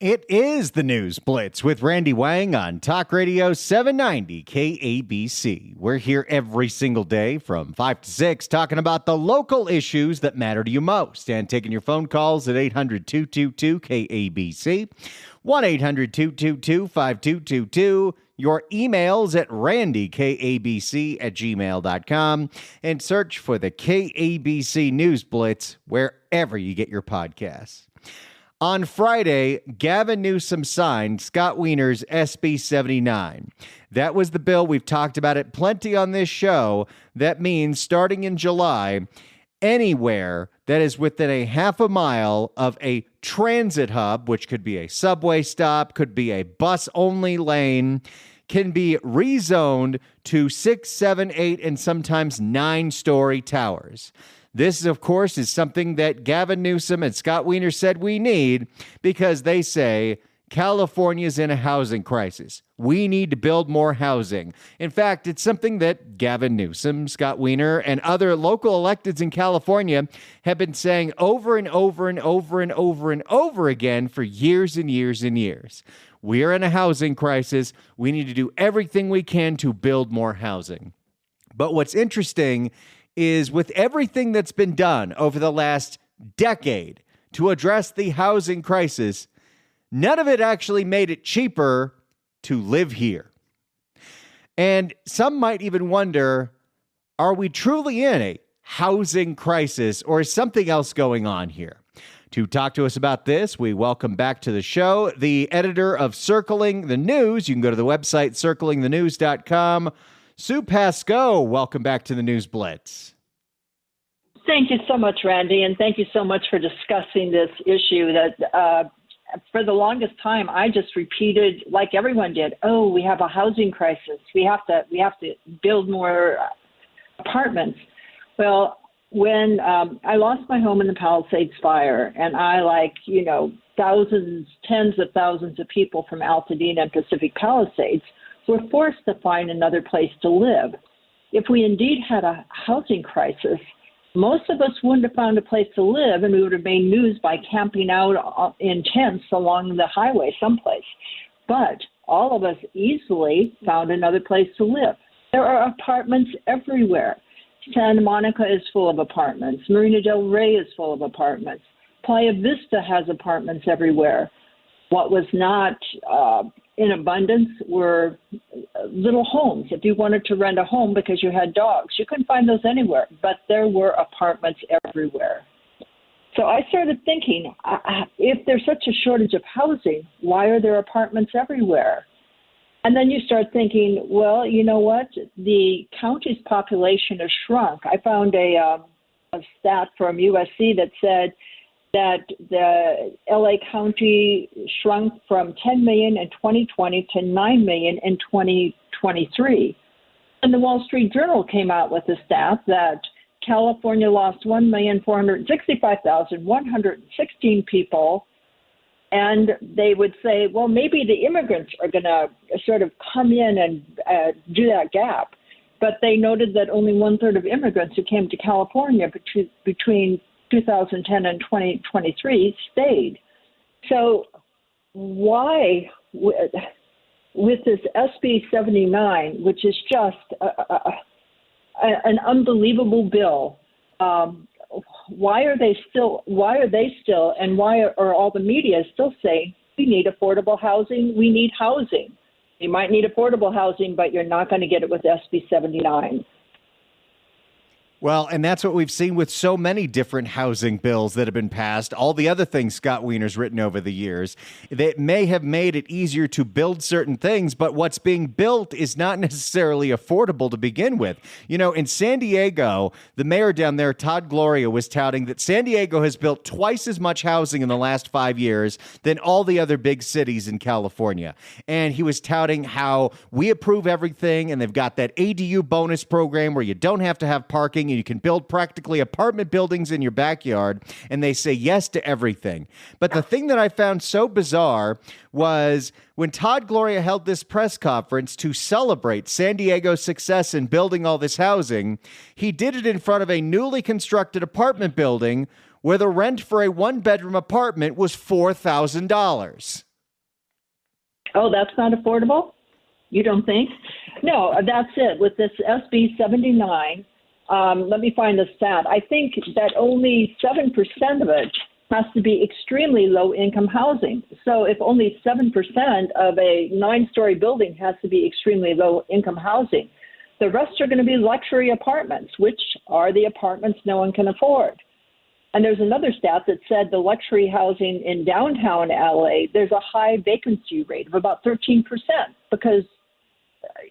It is the News Blitz with Randy Wang on Talk Radio 790 KABC. We're here every single day from 5 to 6 talking about the local issues that matter to you most and taking your phone calls at 800-222-KABC, 1-800-222-5222, your emails at randykabc@gmail.com, and search for the KABC News Blitz wherever you get your podcasts. On Friday, Gavin Newsom signed Scott Wiener's SB 79. That was the bill. We've talked about it plenty on this show. That means starting in July, anywhere that is within a half a mile of a transit hub, which could be a subway stop, could be a bus-only lane, can be rezoned to 6, 7, 8, and sometimes 9-story towers. This, of course, is something that Gavin Newsom and Scott Wiener said we need because they say California's in a housing crisis. We need to build more housing. In fact, it's something that Gavin Newsom, Scott Wiener, and other local electeds in California have been saying over and over and over and over and over again for years and years and years. We are in a housing crisis. We need to do everything we can to build more housing. But what's interesting is with everything that's been done over the last decade to address the housing crisis, none of it actually made it cheaper to live here. And some might even wonder, are we truly in a housing crisis or is something else going on here? To talk to us about this, we welcome back to the show the editor of Circling the News. You can go to the website circlingthenews.com. Sue Pascoe, welcome back to the News Blitz. Thank you so much, Randy, and thank you so much for discussing this issue that for the longest time I just repeated, like everyone did, oh, we have a housing crisis. We have to build more apartments. Well, when I lost my home in the Palisades fire, and I, thousands, tens of thousands of people from Altadena and Pacific Palisades were forced to find another place to live. If we indeed had a housing crisis, most of us wouldn't have found a place to live, and we would have made news by camping out in tents along the highway someplace. But all of us easily found another place to live. There are apartments everywhere. Santa Monica is full of apartments. Marina del Rey is full of apartments. Playa Vista has apartments everywhere. What was not in abundance were little homes. If you wanted to rent a home because you had dogs, you couldn't find those anywhere, but there were apartments everywhere. So I started thinking, if there's such a shortage of housing, why are there apartments everywhere? And then you start thinking, well, you know what? The county's population has shrunk. I found a stat from USC that said that the LA County shrunk from 10 million in 2020 to 9 million in 2023. And the Wall Street Journal came out with a stat that California lost 1,465,116 people. And they would say, well, maybe the immigrants are going to sort of come in and do that gap. But they noted that only 1/3 of immigrants who came to California between 2010 and 2023 stayed. So why, with this SB 79, which is just an unbelievable bill, why are they still, and why are all the media still saying we need affordable housing, we need housing? You might need affordable housing, but you're not going to get it with SB 79. Well, and that's what we've seen with so many different housing bills that have been passed. All the other things Scott Wiener's written over the years that may have made it easier to build certain things, but what's being built is not necessarily affordable to begin with. You know, in San Diego, the mayor down there, Todd Gloria, was touting that San Diego has built twice as much housing in the last 5 years than all the other big cities in California. And he was touting how we approve everything, and they've got that ADU bonus program where you don't have to have parking and you can build practically apartment buildings in your backyard, and they say yes to everything. But the thing that I found so bizarre was when Todd Gloria held this press conference to celebrate San Diego's success in building all this housing, he did it in front of a newly constructed apartment building where the rent for a one-bedroom apartment was $4,000. Oh, that's not affordable? You don't think? No, that's it. With this SB 79, let me find the stat. I think that only 7% of it has to be extremely low-income housing. So if only 7% of a 9-story building has to be extremely low-income housing, the rest are going to be luxury apartments, which are the apartments no one can afford. And there's another stat that said the luxury housing in downtown LA, there's a high vacancy rate of about 13% because,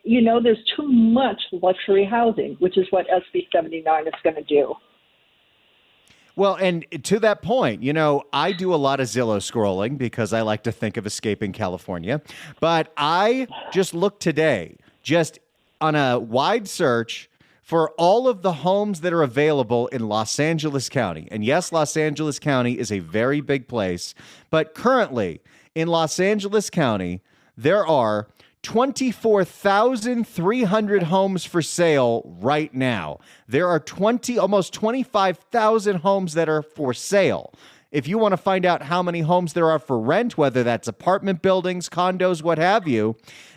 there's too much luxury housing, which is what SB 79 is going to do. Well, and to that point, I do a lot of Zillow scrolling because I like to think of escaping California. But I just looked today, just on a wide search for all of the homes that are available in Los Angeles County. And yes, Los Angeles County is a very big place. But currently in Los Angeles County, there are 24,300 homes for sale right now. There are almost 25,000 homes that are for sale. If you want to find out how many homes there are for rent, whether that's apartment buildings, condos, what have you,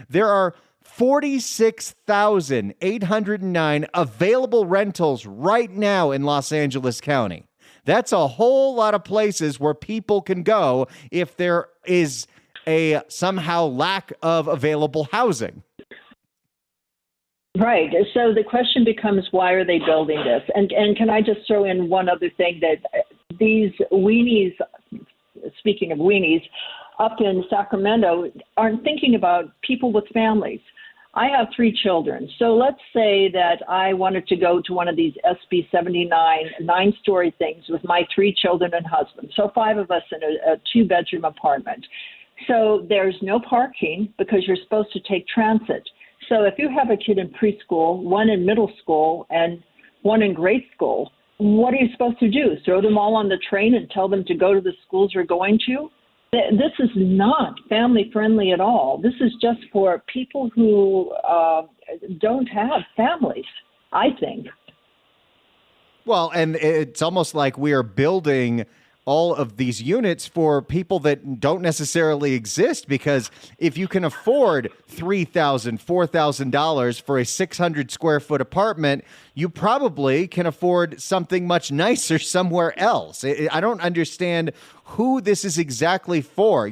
there are 46,809 available rentals right now in Los Angeles County. That's a whole lot of places where people can go if there is a somehow lack of available housing. Right. So the question becomes, why are they building this? And can I just throw in one other thing, that these weenies, speaking of weenies, up in Sacramento aren't thinking about people with families. I have 3 children. So let's say that I wanted to go to one of these SB 79 9-story things with my 3 children and husband. So 5 of us in a 2-bedroom apartment. So there's no parking because you're supposed to take transit. So if you have a kid in preschool, one in middle school, and one in grade school, what are you supposed to do? Throw them all on the train and tell them to go to the schools you're going to? This is not family friendly at all. This is just for people who don't have families, I think. Well, and it's almost like we are building all of these units for people that don't necessarily exist, because if you can afford $3,000, $4,000 for a 600 square foot apartment, you probably can afford something much nicer somewhere else. I don't understand who this is exactly for.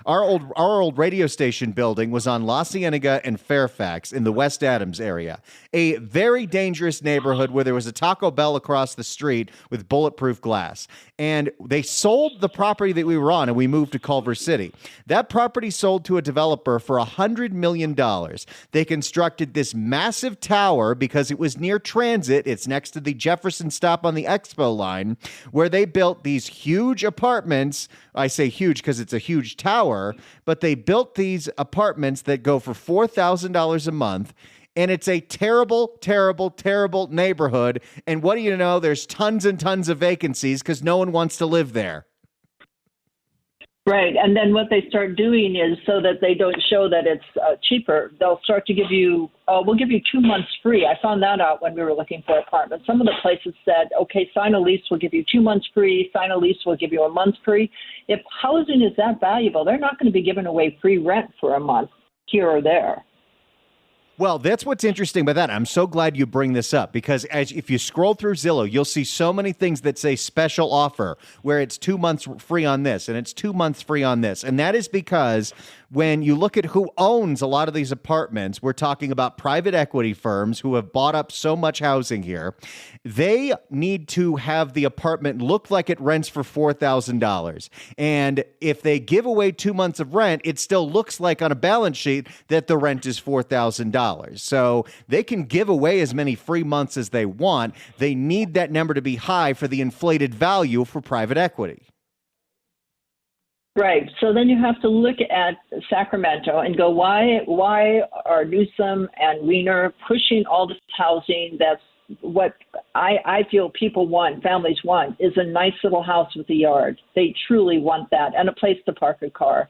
Our old radio station building was on La Cienega and Fairfax in the West Adams area, a very dangerous neighborhood where there was a Taco Bell across the street with bulletproof glass. And they sold the property that we were on, and we moved to Culver City. That property sold to a developer for $100 million. They constructed this massive tower because it was near transit. It's next to the Jefferson stop on the Expo line, where they built these huge apartments. I say huge because it's a huge tower, but they built these apartments that go for $4,000 a month. And it's a terrible, terrible, terrible neighborhood. And what do you know? There's tons and tons of vacancies because no one wants to live there. Right. And then what they start doing is, so that they don't show that it's cheaper, they'll start to give you, we'll give you 2 months free. I found that out when we were looking for apartments. Some of the places said, okay, sign a lease, we'll give you 2 months free. Sign a lease, we'll give you a month free. If housing is that valuable, they're not going to be giving away free rent for a month here or there. Well, that's what's interesting about that. I'm so glad you bring this up, because if you scroll through Zillow, you'll see so many things that say special offer, where it's 2 months free on this and it's 2 months free on this. And that is because when you look at who owns a lot of these apartments, we're talking about private equity firms who have bought up so much housing here. They need to have the apartment look like it rents for $4,000. And if they give away 2 months of rent, it still looks like on a balance sheet that the rent is $4,000. So they can give away as many free months as they want. They need that number to be high for the inflated value for private equity. Right. So then you have to look at Sacramento and go, why are Newsom and Weiner pushing all this housing? That's what I feel people want, families want, is a nice little house with a yard. They truly want that, and a place to park a car.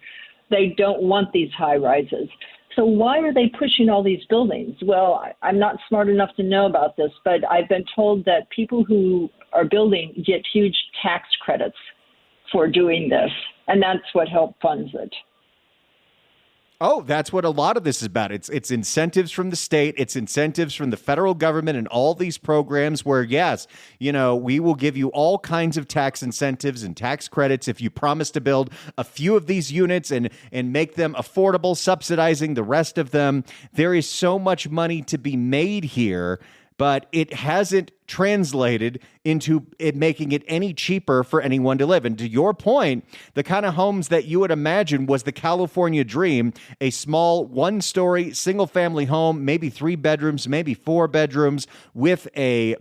They don't want these high rises. So why are they pushing all these buildings? Well, I'm not smart enough to know about this, but I've been told that people who are building get huge tax credits for doing this, and that's what help funds it. Oh, that's what a lot of this is about. It's incentives from the state, it's incentives from the federal government, and all these programs where, yes, we will give you all kinds of tax incentives and tax credits if you promise to build a few of these units and make them affordable, subsidizing the rest of them. There is so much money to be made here, but it hasn't translated into it making it any cheaper for anyone to live. And to your point, the kind of homes that you would imagine was the California dream, a small one-story single-family home, maybe 3 bedrooms, maybe 4 bedrooms, with a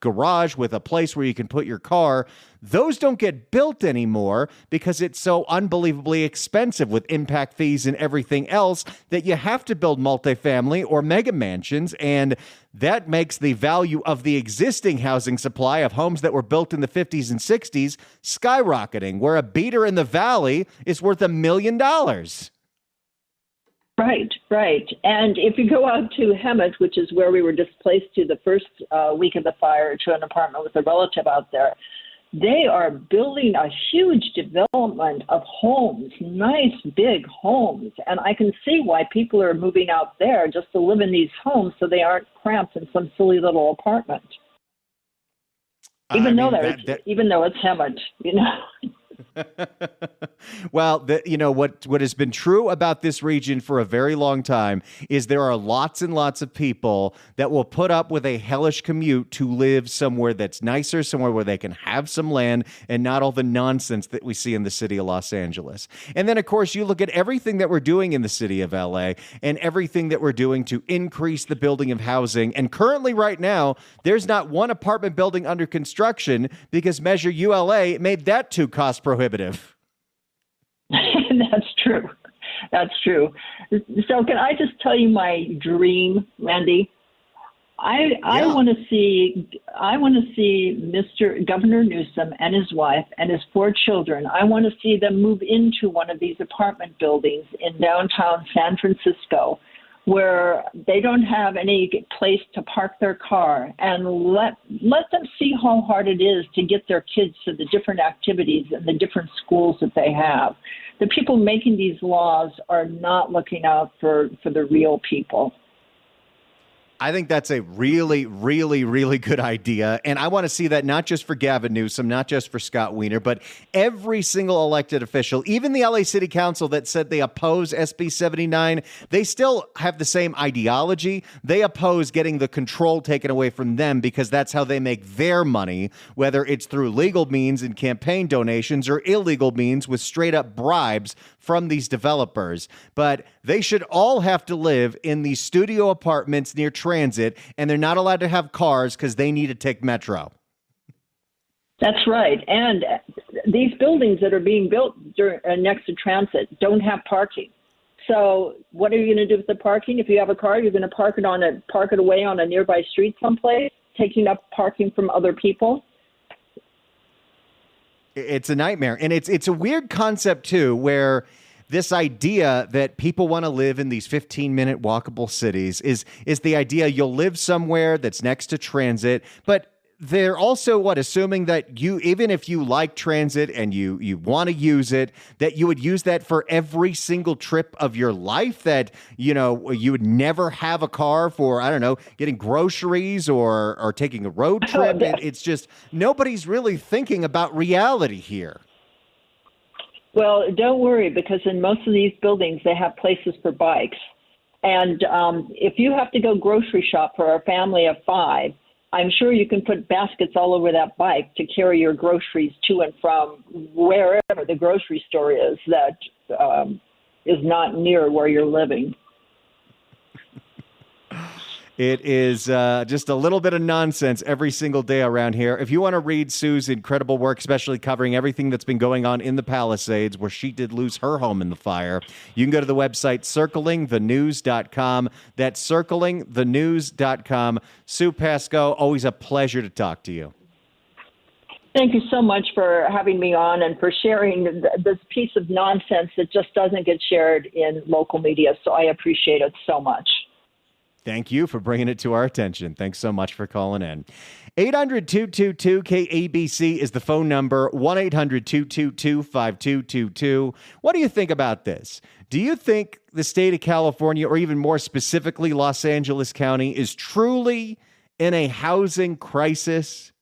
garage, with a place where you can put your car. Those don't get built anymore because it's so unbelievably expensive with impact fees and everything else that you have to build multifamily or mega mansions, and that makes the value of the existing housing supply of homes that were built in the 50s and 60s skyrocketing, where a beater in the valley is worth $1 million. Right. And if you go out to Hemet, which is where we were displaced to the first week of the fire, to an apartment with a relative out there, they are building a huge development of homes, nice big homes. And I can see why people are moving out there just to live in these homes so they aren't cramped in some silly little apartment. Even though it's Hemet, Well, what has been true about this region for a very long time is there are lots and lots of people that will put up with a hellish commute to live somewhere that's nicer, somewhere where they can have some land and not all the nonsense that we see in the city of Los Angeles. And then, of course, you look at everything that we're doing in the city of LA and everything that we're doing to increase the building of housing. And currently, right now, there's not one apartment building under construction because Measure ULA made that too cost prohibitive. That's true. So can I just tell you my dream, Randy? I want to see Mr. Governor Newsom and his wife and his 4 children. I want to see them move into one of these apartment buildings in downtown San Francisco, where they don't have any place to park their car, and let them see how hard it is to get their kids to the different activities and the different schools that they have. The people making these laws are not looking out for the real people. I think that's a really, really, really good idea. And I want to see that not just for Gavin Newsom, not just for Scott Wiener, but every single elected official, even the LA City Council that said they oppose SB 79, they still have the same ideology. They oppose getting the control taken away from them because that's how they make their money, whether it's through legal means and campaign donations or illegal means with straight up bribes from these developers. But they should all have to live in these studio apartments near transit, and they're not allowed to have cars because they need to take Metro. That's right. And these buildings that are being built next to transit don't have parking. So what are you going to do with the parking? If you have a car, you're going to park it away on a nearby street someplace, taking up parking from other people. It's a nightmare. And it's a weird concept, too, where this idea that people want to live in these 15-minute walkable cities is the idea you'll live somewhere that's next to transit. But they're also assuming that you, even if you like transit and you want to use it, that you would use that for every single trip of your life, that, you would never have a car for, I don't know, getting groceries or taking a road trip. It's just nobody's really thinking about reality here. Well, don't worry, because in most of these buildings, they have places for bikes. And if you have to go grocery shop for a family of 5, I'm sure you can put baskets all over that bike to carry your groceries to and from wherever the grocery store is that is not near where you're living. It is just a little bit of nonsense every single day around here. If you want to read Sue's incredible work, especially covering everything that's been going on in the Palisades, where she did lose her home in the fire, you can go to the website circlingthenews.com. That's circlingthenews.com. Sue Pascoe, always a pleasure to talk to you. Thank you so much for having me on and for sharing this piece of nonsense that just doesn't get shared in local media. So I appreciate it so much. Thank you for bringing it to our attention. Thanks so much for calling in. 800-222-KABC is the phone number, 1-800-222-5222. What do you think about this? Do you think the state of California, or even more specifically Los Angeles County, is truly in a housing crisis?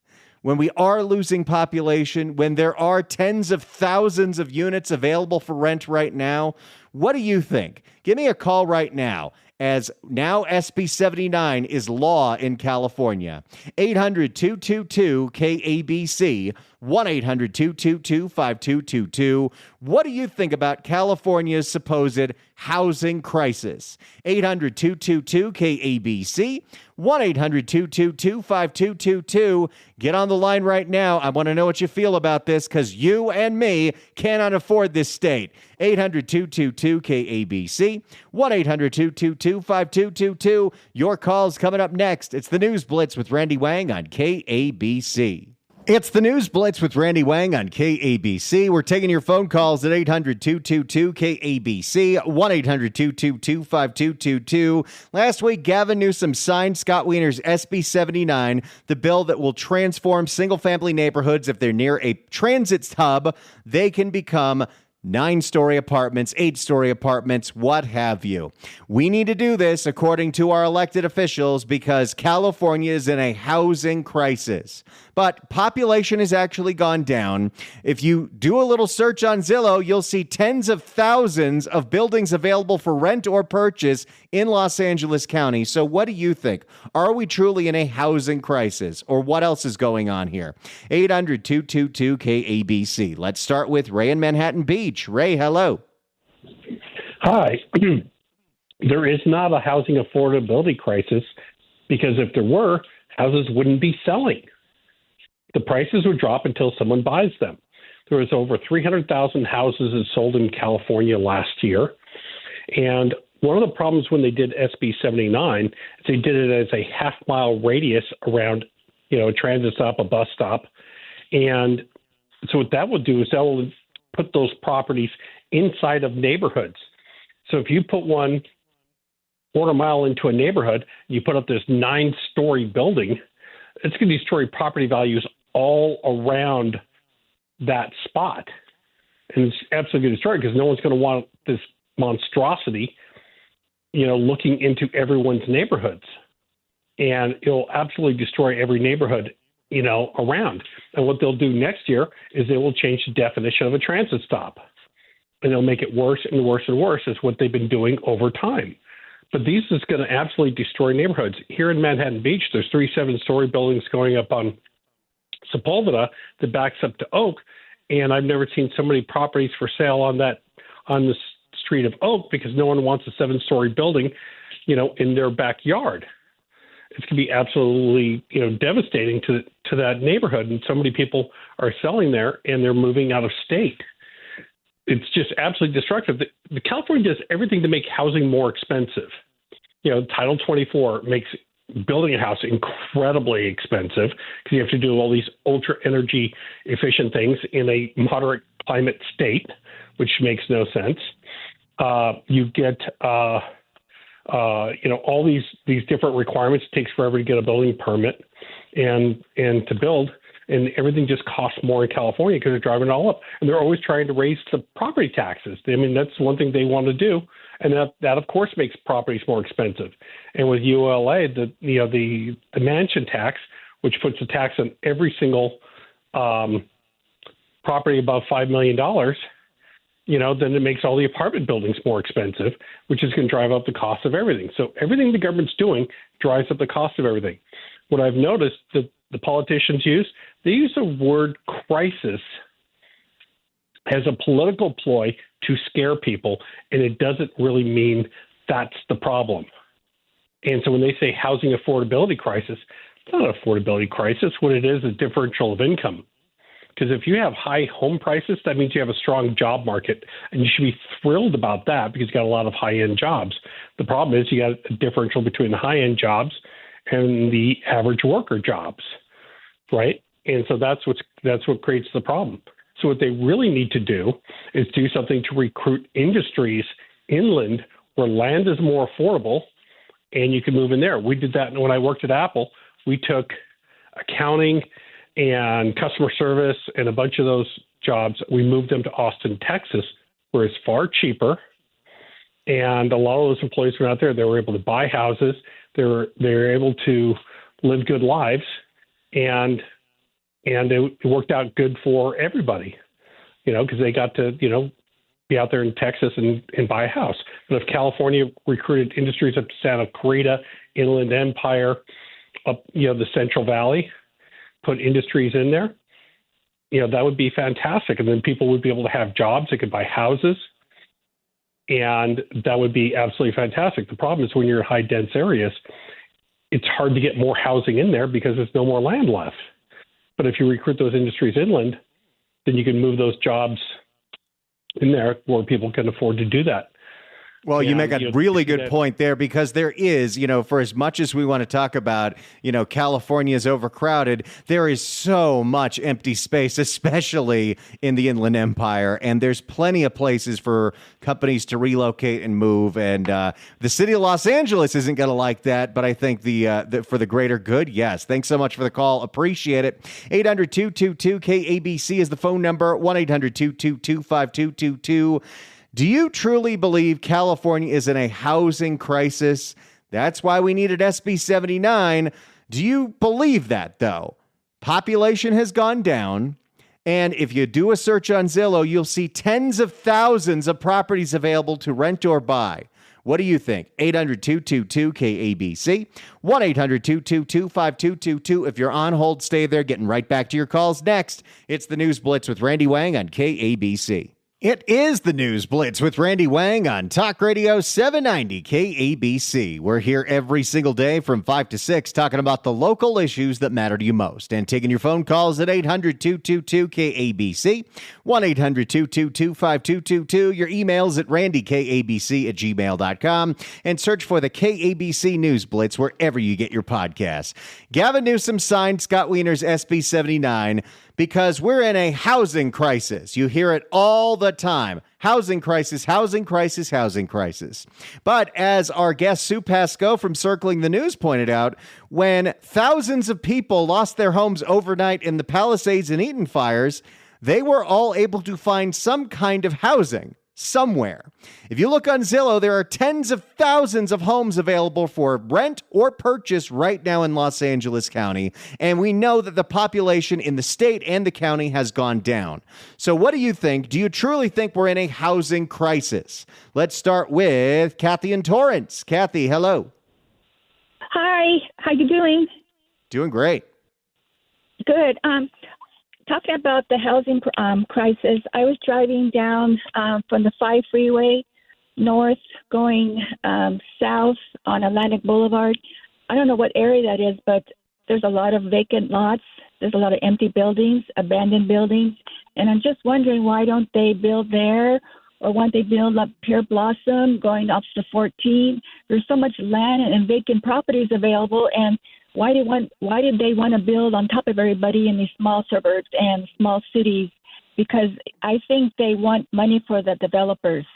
When we are losing population, when there are tens of thousands of units available for rent right now, what do you think? Give me a call right now, as now SB 79 is law in California. 800-222-KABC, 1-800-222-5222. What do you think about California's supposed housing crisis? 800-222-KABC, 1-800-222-5222. Get on the line right now. I want to know what you feel about this, because you and me cannot afford this state. 800-222-KABC, 1-800-222-5222. Your call's coming up next. It's the News Blitz with Randy Wang on KABC. It's the News Blitz with Randy Wang on KABC. We're taking your phone calls at 800-222-KABC, 1-800-222-5222. Last week, Gavin Newsom signed Scott Wiener's SB 79, the bill that will transform single-family neighborhoods. If they're near a transit hub, they can become 9-story apartments, 8-story apartments, what have you. We need to do this, according to our elected officials, because California is in a housing crisis. But population has actually gone down. If you do a little search on Zillow, you'll see tens of thousands of buildings available for rent or purchase in Los Angeles County. So what do you think? Are we truly in a housing crisis, or what else is going on here? 800-222-KABC. Let's start with Ray in Manhattan Beach. Ray, hello. Hi. There is not a housing affordability crisis, because if there were, houses wouldn't be selling. The prices would drop until someone buys them. There was over 300,000 houses that sold in California last year. And one of the problems when they did SB 79 is they did it as a half-mile radius around, a transit stop, a bus stop. And so what that will do is that will put those properties inside of neighborhoods. So if you put one quarter mile into a neighborhood, you put up this 9-story building, it's going to destroy property values all around that spot. And it's absolutely going to destroy it, because no one's going to want this monstrosity, looking into everyone's neighborhoods. And it'll absolutely destroy every neighborhood, around. And what they'll do next year is they will change the definition of a transit stop. And they'll make it worse and worse and worse, is what they've been doing over time. But these is going to absolutely destroy neighborhoods. Here in Manhattan Beach, there's 3 7-story buildings going up on Sepulveda that backs up to Oak, and I've never seen so many properties for sale on the street of Oak, because no one wants a 7-story building, in their backyard. It's going to be absolutely, devastating to that neighborhood, and so many people are selling there, and they're moving out of state. It's just absolutely destructive. The California does everything to make housing more expensive. Title 24 makes building a house incredibly expensive, because you have to do all these ultra energy efficient things in a moderate climate state, which makes no sense. You get, all these different requirements. It takes forever to get a building permit and to build. And everything just costs more in California, because they're driving it all up. And they're always trying to raise the property taxes. I mean, that's one thing they want to do. And that of course, makes properties more expensive. And with ULA, the mansion tax, which puts a tax on every single property above $5 million, then it makes all the apartment buildings more expensive, which is going to drive up the cost of everything. So everything the government's doing drives up the cost of everything. What I've noticed that the politicians they use the word crisis as a political ploy to scare people, and it doesn't really mean that's the problem. And so when they say housing affordability crisis, it's not an affordability crisis. What it is differential of income. Because if you have high home prices, that means you have a strong job market, and you should be thrilled about that, because you got a lot of high-end jobs. The problem is you got a differential between the high-end jobs and the average worker jobs, right? And so that's what creates the problem. So what they really need to do is do something to recruit industries inland where land is more affordable and you can move in there. We did that when I worked at Apple. We took accounting and customer service and a bunch of those jobs. We moved them to Austin, Texas, where it's far cheaper. And a lot of those employees were out there. They were able to buy houses. They were able to live good lives, and it worked out good for everybody, because they got to, be out there in Texas and buy a house. But if California recruited industries up to Santa Clarita, Inland Empire, up, the Central Valley, put industries in there, that would be fantastic. And then people would be able to have jobs. They could buy houses. And that would be absolutely fantastic. The problem is when you're in high dense areas, it's hard to get more housing in there because there's no more land left. But if you recruit those industries inland, then you can move those jobs in there where people can afford to do that. Well, you make a really good point there, because there is, for as much as we want to talk about, California is overcrowded, there is so much empty space, especially in the Inland Empire. And there's plenty of places for companies to relocate and move. And the city of Los Angeles isn't going to like that. But I think for the greater good, yes. Thanks so much for the call. Appreciate it. 800-222-KABC is the phone number. 1-800-222-5222. Do you truly believe California is in a housing crisis? That's why we needed SB 79. Do you believe that, though? Population has gone down, and if you do a search on Zillow, you'll see tens of thousands of properties available to rent or buy. What do you think? 800-222-KABC, 1-800-222-5222. If you're on hold, stay there. Getting right back to your calls next. It's the News Blitz with Randy Wang on KABC. It is the News Blitz with Randy Wang on Talk Radio 790 KABC. We're here every single day from 5 to 6 talking about the local issues that matter to you most and taking your phone calls at 800-222-KABC, 1-800-222-5222. Your emails at randykabc@gmail.com, and search for the KABC News Blitz wherever you get your podcasts. Gavin Newsom signed Scott Wiener's SB 79 because we're in a housing crisis. You hear it all the time. Housing crisis, housing crisis, housing crisis. But as our guest Sue Pascoe from Circling the News pointed out, when thousands of people lost their homes overnight in the Palisades and Eaton fires, they were all able to find some kind of housing somewhere. If you look on Zillow, there are tens of thousands of homes available for rent or purchase right now in Los Angeles County, and we know that the population in the state and the county has gone down. So what do you think? Do you truly think we're in a housing crisis? Let's start with Kathy in Torrance. Kathy, hello. Hi, how you doing? Doing great. Good. Talking about the housing crisis, I was driving down from the 5 freeway north going south on Atlantic Boulevard. I don't know what area that is, but there's a lot of vacant lots. There's a lot of empty buildings, abandoned buildings. And I'm just wondering, why don't they build there? Or why don't they build up Pier Blossom going up to 14? There's so much land and vacant properties available, and why did they want to build on top of everybody in these small suburbs and small cities? Because I think they want money for the developers.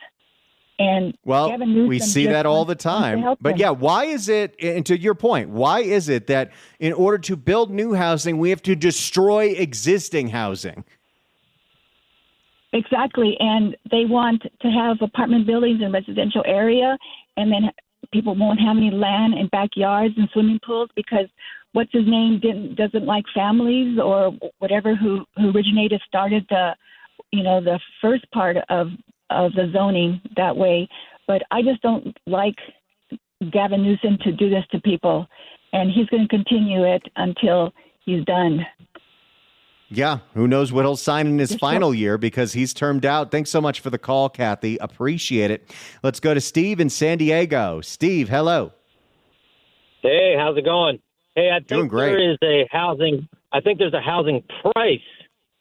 And well, we see that all the time. But yeah, why is it, and to your point, why is it that in order to build new housing, we have to destroy existing housing? Exactly. And they want to have apartment buildings in residential area, and then people won't have any land and backyards and swimming pools because what's his name doesn't like families or whatever who started the first part of the zoning that way. But I just don't like Gavin Newsom to do this to people, and he's going to continue it until he's done. Yeah, who knows what he'll sign in his final year because he's termed out. Thanks so much for the call, Kathy. Appreciate it. Let's go to Steve in San Diego. Steve, hello. Hey, how's it going? Hey, I think there's a housing price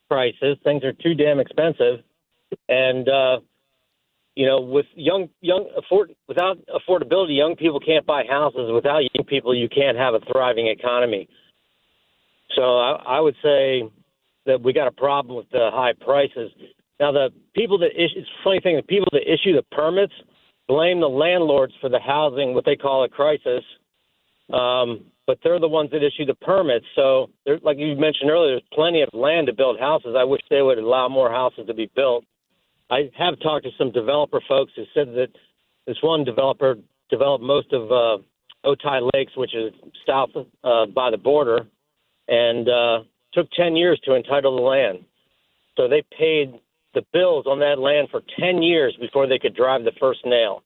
crisis. Things are too damn expensive. And, with without affordability, young people can't buy houses. Without young people, you can't have a thriving economy. So I would say that we got a problem with the high prices. Now, it's a funny thing, the people that issue the permits blame the landlords for the housing, what they call a crisis. But they're the ones that issue the permits. So, like you mentioned earlier, there's plenty of land to build houses. I wish they would allow more houses to be built. I have talked to some developer folks who said that this one developer developed most of Otay Lakes, which is south by the border, and took 10 years to entitle the land. So they paid the bills on that land for 10 years before they could drive the first nail.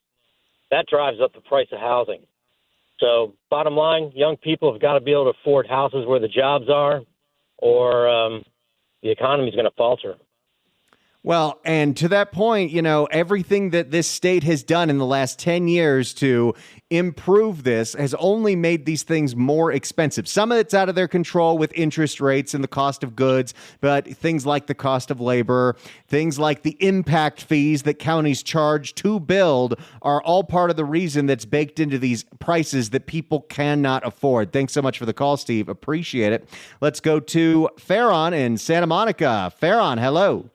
That drives up the price of housing. So bottom line, young people have got to be able to afford houses where the jobs are, or the economy is going to falter. Well, and to that point, everything that this state has done in the last 10 years to improve this has only made these things more expensive. Some of it's out of their control with interest rates and the cost of goods, but things like the cost of labor, things like the impact fees that counties charge to build are all part of the reason that's baked into these prices that people cannot afford. Thanks so much for the call, Steve. Appreciate it. Let's go to Farron in Santa Monica. Farron, hello.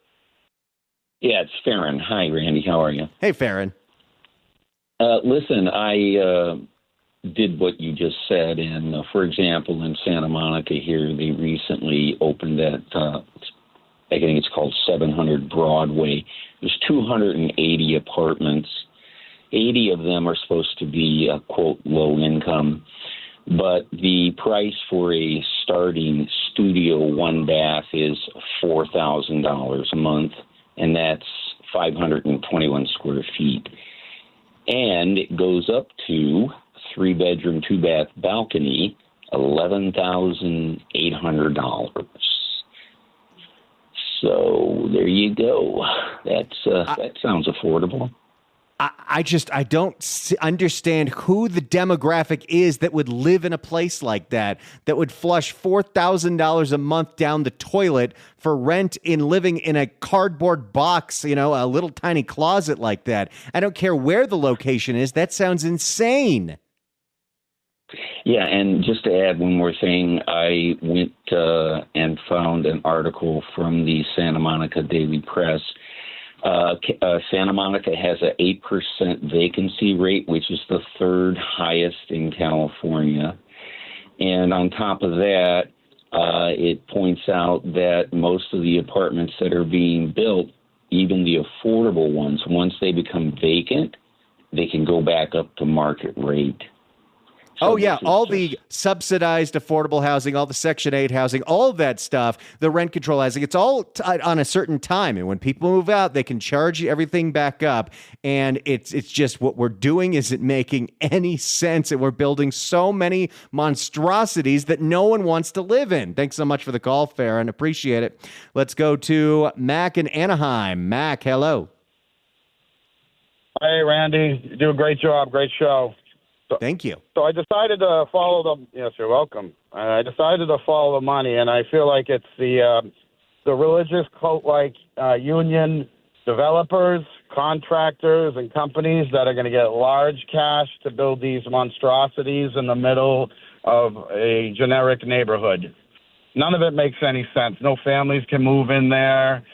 Yeah, it's Farron. Hi, Randy. How are you? Hey, Farron. Listen, I did what you just said. And, for example, in Santa Monica here, they recently opened that, I think it's called 700 Broadway. There's 280 apartments. 80 of them are supposed to be, quote, low income. But the price for a starting studio one bath is $4,000 a month. And that's 521 square feet. And it goes up to 3-bedroom, 2-bath balcony, $11,800. So there you go. That sounds affordable. I don't understand who the demographic is that would live in a place like that would flush $4,000 a month down the toilet for rent in living in a cardboard box, a little tiny closet like that. I don't care where the location is. That sounds insane. Yeah, and just to add one more thing, I went and found an article from the Santa Monica Daily Press. Santa Monica has an 8% vacancy rate, which is the third highest in California. And on top of that, it points out that most of the apartments that are being built, even the affordable ones, once they become vacant, they can go back up to market rate. So all the subsidized affordable housing, all the Section 8 housing, all of that stuff, the rent control housing, it's all on a certain time. And when people move out, they can charge everything back up. And it's just what we're doing isn't making any sense. And we're building so many monstrosities that no one wants to live in. Thanks so much for the call, Farron. Appreciate it. Let's go to Mac in Anaheim. Mac, hello. Hey, Randy. You do a great job. Great show. Thank you. So I decided to follow the. Yes, you're welcome. I decided to follow the money, and I feel like it's the religious cult-like union developers, contractors, and companies that are going to get large cash to build these monstrosities in the middle of a generic neighborhood. None of it makes any sense. No families can move in there.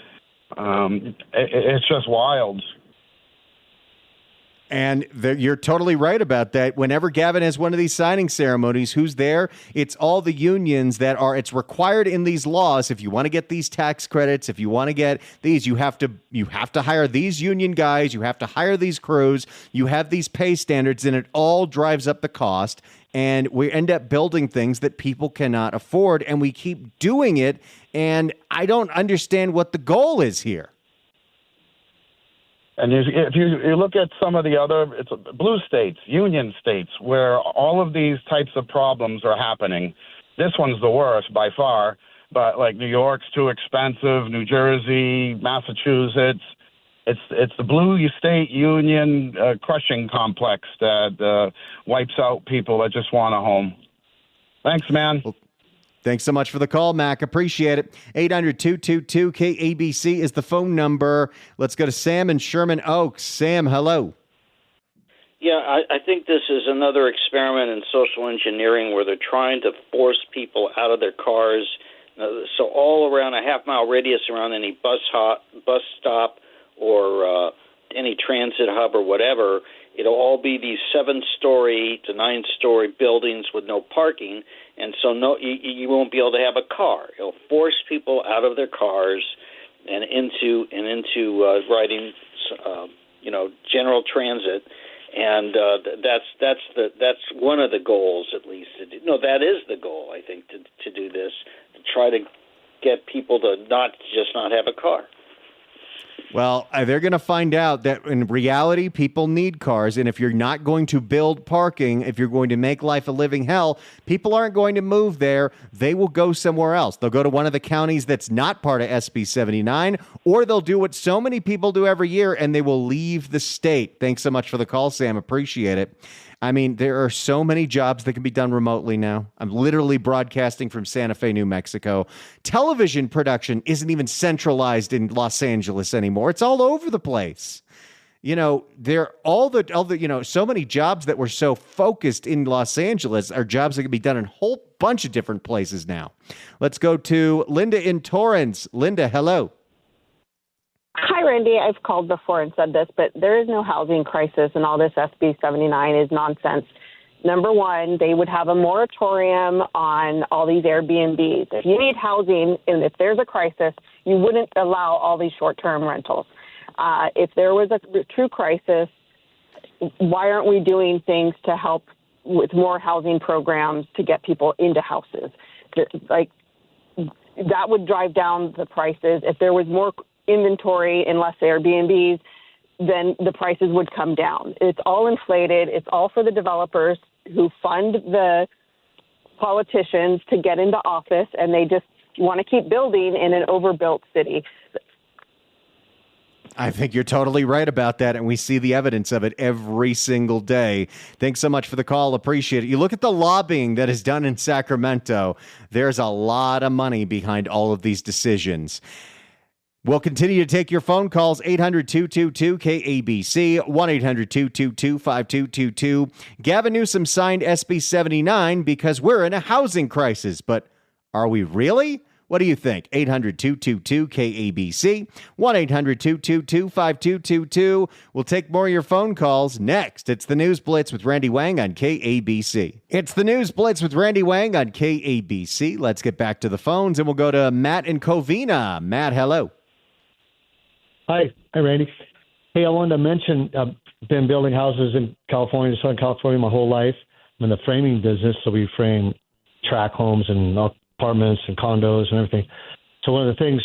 It's just wild. And you're totally right about that. Whenever Gavin has one of these signing ceremonies, who's there? It's all the unions it's required in these laws. If you want to get these tax credits, if you want to get these, you have to hire these union guys. You have to hire these crews. You have these pay standards, and it all drives up the cost. And we end up building things that people cannot afford, and we keep doing it. And I don't understand what the goal is here. And if you look at some of the other blue states, union states, where all of these types of problems are happening, this one's the worst by far. But like New York's too expensive, New Jersey, Massachusetts, it's the blue state union crushing complex that wipes out people that just want a home. Thanks, man. Well, thanks so much for the call, Mac. Appreciate it. 800-222-KABC is the phone number. Let's go to Sam in Sherman Oaks. Sam, hello. Yeah, I think this is another experiment in social engineering where they're trying to force people out of their cars. So all around a half-mile radius around any bus stop or any transit hub or whatever it'll all be these 7-story to 9-story buildings with no parking, and so you won't be able to have a car. It'll force people out of their cars and into riding, general transit, and that's one of the goals, at least. No, that is the goal, I think, to do this, to try to get people to not have a car. Well, they're going to find out that in reality, people need cars. And if you're not going to build parking, if you're going to make life a living hell, people aren't going to move there. They will go somewhere else. They'll go to one of the counties that's not part of SB 79, or they'll do what so many people do every year, and they will leave the state. Thanks so much for the call, Sam. Appreciate it. I mean, there are so many jobs that can be done remotely now. I'm literally broadcasting from Santa Fe, New Mexico. Television production isn't even centralized in Los Angeles anymore. It's all over the place. There all the so many jobs that were so focused in Los Angeles are jobs that can be done in a whole bunch of different places now. Let's go to Linda in Torrance. Linda, hello. Hi, Randy. I've called before and said this, but there is no housing crisis, and all this SB 79 is nonsense. Number one, they would have a moratorium on all these Airbnbs. If you need housing and if there's a crisis, you wouldn't allow all these short-term rentals. If there was a true crisis, why aren't we doing things to help with more housing programs to get people into houses? Like, that would drive down the prices. If there was more inventory and less Airbnbs, then the prices would come down. It's all inflated. It's all for the developers who fund the politicians to get into office, and they just want to keep building in an overbuilt city. I think you're totally right about that, and we see the evidence of it every single day. Thanks so much for the call. Appreciate it. You look at the lobbying that is done in Sacramento. There's a lot of money behind all of these decisions. We'll continue to take your phone calls, 800-222-KABC, 1-800-222-5222. Gavin Newsom signed SB 79 because we're in a housing crisis. But are we really? What do you think? 800-222-KABC, 1-800-222-5222. We'll take more of your phone calls next. It's the News Blitz with Randy Wang on KABC. It's the News Blitz with Randy Wang on KABC. Let's get back to the phones, and we'll go to Matt in Covina. Matt, hello. Hi, Randy. Hey, I wanted to mention I've been building houses in California, Southern California, my whole life. I'm in the framing business, so we frame tract homes and apartments and condos and everything. So one of the things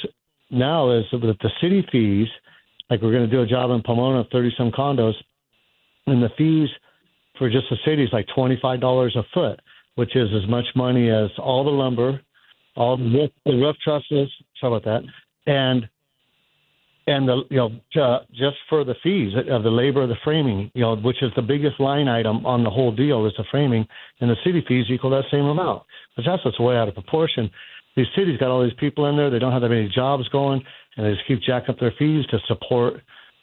now is with the city fees, like we're going to do a job in Pomona, 30-some condos, and the fees for just the city is like $25 a foot, which is as much money as all the lumber, all the roof trusses, sorry about that, and the just for the fees of the labor of the framing, which is the biggest line item on the whole deal is the framing, and the city fees equal that same amount. But that's what's way out of proportion. These cities got all these people in there; they don't have that many jobs going, and they just keep jacking up their fees to support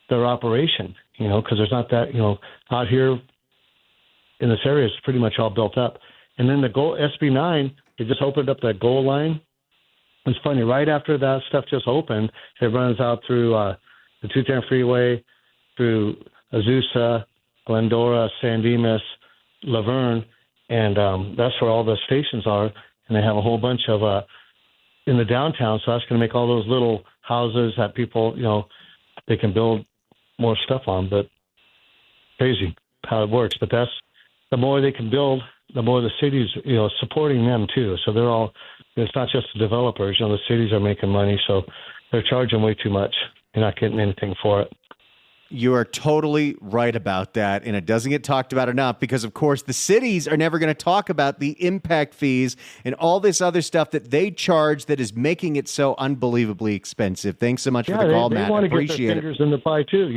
their operation. Because there's not that out here in this area, it's pretty much all built up. And then the goal SB 9, they just opened up that goal line. It's funny, right after that stuff just opened, it runs out through the 210 freeway, through Azusa, Glendora, San Dimas, Laverne, and that's where all the stations are. And they have a whole bunch of in the downtown, so that's going to make all those little houses that people, they can build more stuff on. But crazy how it works. But that's the more they can build, the more the city's, supporting them too. So they're all. It's not just the developers. The cities are making money, so they're charging way too much. You're not getting anything for it. You are totally right about that, and it doesn't get talked about enough because, of course, the cities are never going to talk about the impact fees and all this other stuff that they charge that is making it so unbelievably expensive. Thanks so much for the call, Matt. They want to Appreciate get their fingers in the pie too,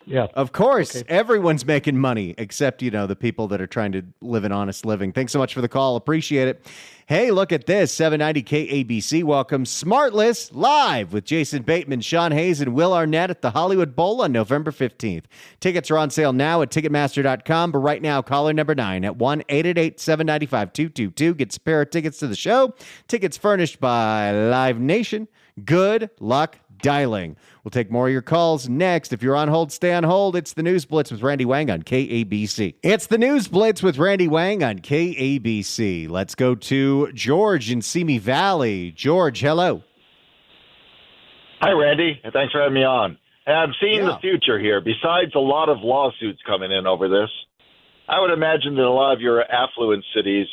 Yeah. Of course. Okay. Everyone's making money except, the people that are trying to live an honest living. Thanks so much for the call. Appreciate it. Hey, look at this. 790 KABC welcomes Smartless live with Jason Bateman, Sean Hayes, and Will Arnett at the Hollywood Bowl on November 15th. Tickets are on sale now at Ticketmaster.com, but right now, caller number 9 at 1-888-795-222 gets a pair of tickets to the show. Tickets furnished by Live Nation. Good luck dialing. We'll take more of your calls next. If you're on hold, stay on hold. It's the News Blitz with Randy Wang on KABC. It's the News Blitz with Randy Wang on KABC. Let's go to George in Simi Valley. George, hello. Hi, Randy. Thanks for having me on. I'm seeing the future here. Besides a lot of lawsuits coming in over this, I would imagine that a lot of your affluent cities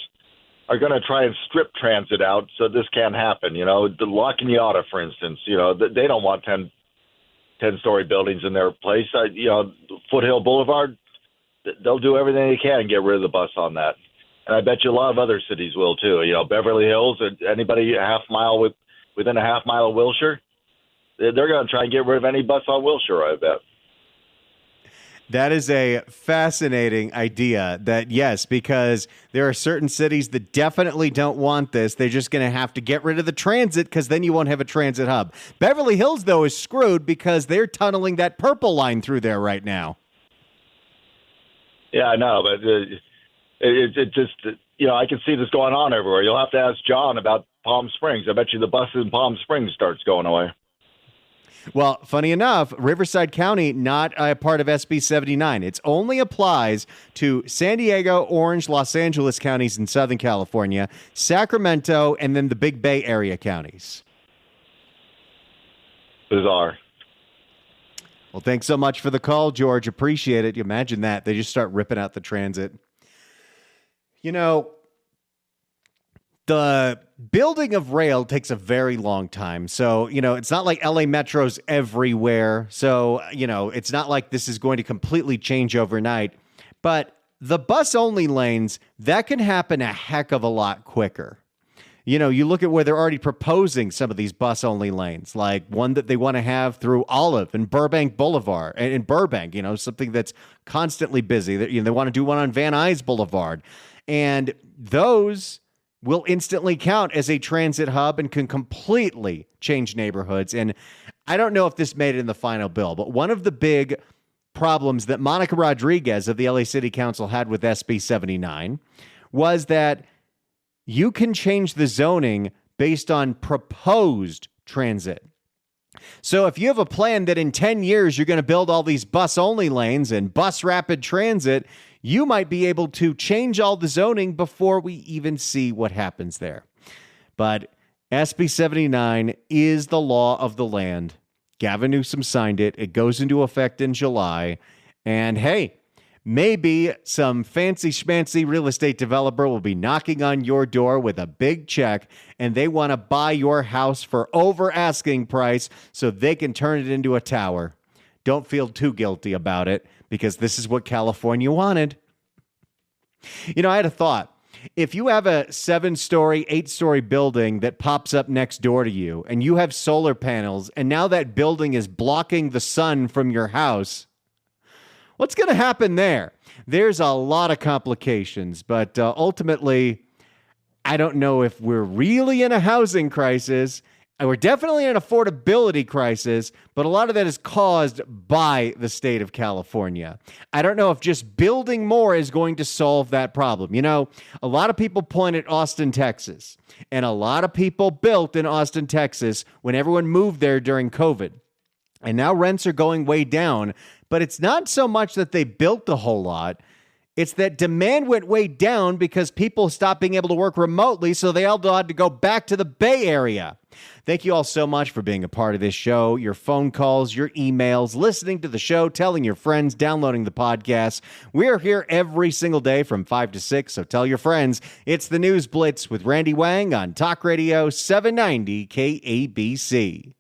are going to try and strip transit out so this can't happen. You know, the La Cañada, for instance, you know, they don't want 10-story buildings in their place. You know, Foothill Boulevard, they'll do everything they can to get rid of the bus on that. And I bet you a lot of other cities will too. You know, Beverly Hills, anybody within a half mile of Wilshire, they're going to try and get rid of any bus on Wilshire, I bet. That is a fascinating idea that, yes, because there are certain cities that definitely don't want this. They're just going to have to get rid of the transit because then you won't have a transit hub. Beverly Hills, though, is screwed because they're tunneling that purple line through there right now. Yeah, I know, but it just, you know, I can see this going on everywhere. You'll have to ask John about Palm Springs. I bet you the buses in Palm Springs starts going away. Well, funny enough, Riverside County, not a part of SB 79. It only applies to San Diego, Orange, Los Angeles counties in Southern California, Sacramento, and then the Big Bay area counties. Bizarre. Well, thanks so much for the call, George. Appreciate it. You imagine that. They just start ripping out the transit. You know, the building of rail takes a very long time. So, you know, it's not like LA Metro's everywhere. So, you know, it's not like this is going to completely change overnight. But the bus-only lanes, that can happen a heck of a lot quicker. You know, you look at where they're already proposing some of these bus-only lanes, like one that they want to have through Olive and Burbank Boulevard, and in Burbank, you know, something that's constantly busy. They want to do one on Van Nuys Boulevard. And those will instantly count as a transit hub and can completely change neighborhoods. And I don't know if this made it in the final bill, but one of the big problems that Monica Rodriguez of the LA City Council had with SB 79 was that you can change the zoning based on proposed transit. So if you have a plan that in 10 years you're going to build all these bus-only lanes and bus rapid transit, you might be able to change all the zoning before we even see what happens there. But SB 79 is the law of the land. Gavin Newsom signed it. It goes into effect in July. And hey, maybe some fancy schmancy real estate developer will be knocking on your door with a big check, and they want to buy your house for over asking price so they can turn it into a tower. Don't feel too guilty about it, because this is what California wanted. You know, I had a thought. If you have a 7-story, 8-story building that pops up next door to you, and you have solar panels, and now that building is blocking the sun from your house, what's going to happen there? There's a lot of complications, but ultimately, I don't know if we're really in a housing crisis. We're definitely in an affordability crisis, but a lot of that is caused by the state of California. I don't know if just building more is going to solve that problem. You know, a lot of people point at Austin, Texas, and a lot of people built in Austin, Texas when everyone moved there during COVID. And now rents are going way down, but it's not so much that they built a whole lot. It's that demand went way down because people stopped being able to work remotely, so they all had to go back to the Bay Area. Thank you all so much for being a part of this show, your phone calls, your emails, listening to the show, telling your friends, downloading the podcast. We're here every single day from 5 to 6, so tell your friends. It's the News Blitz with Randy Wang on Talk Radio 790 KABC.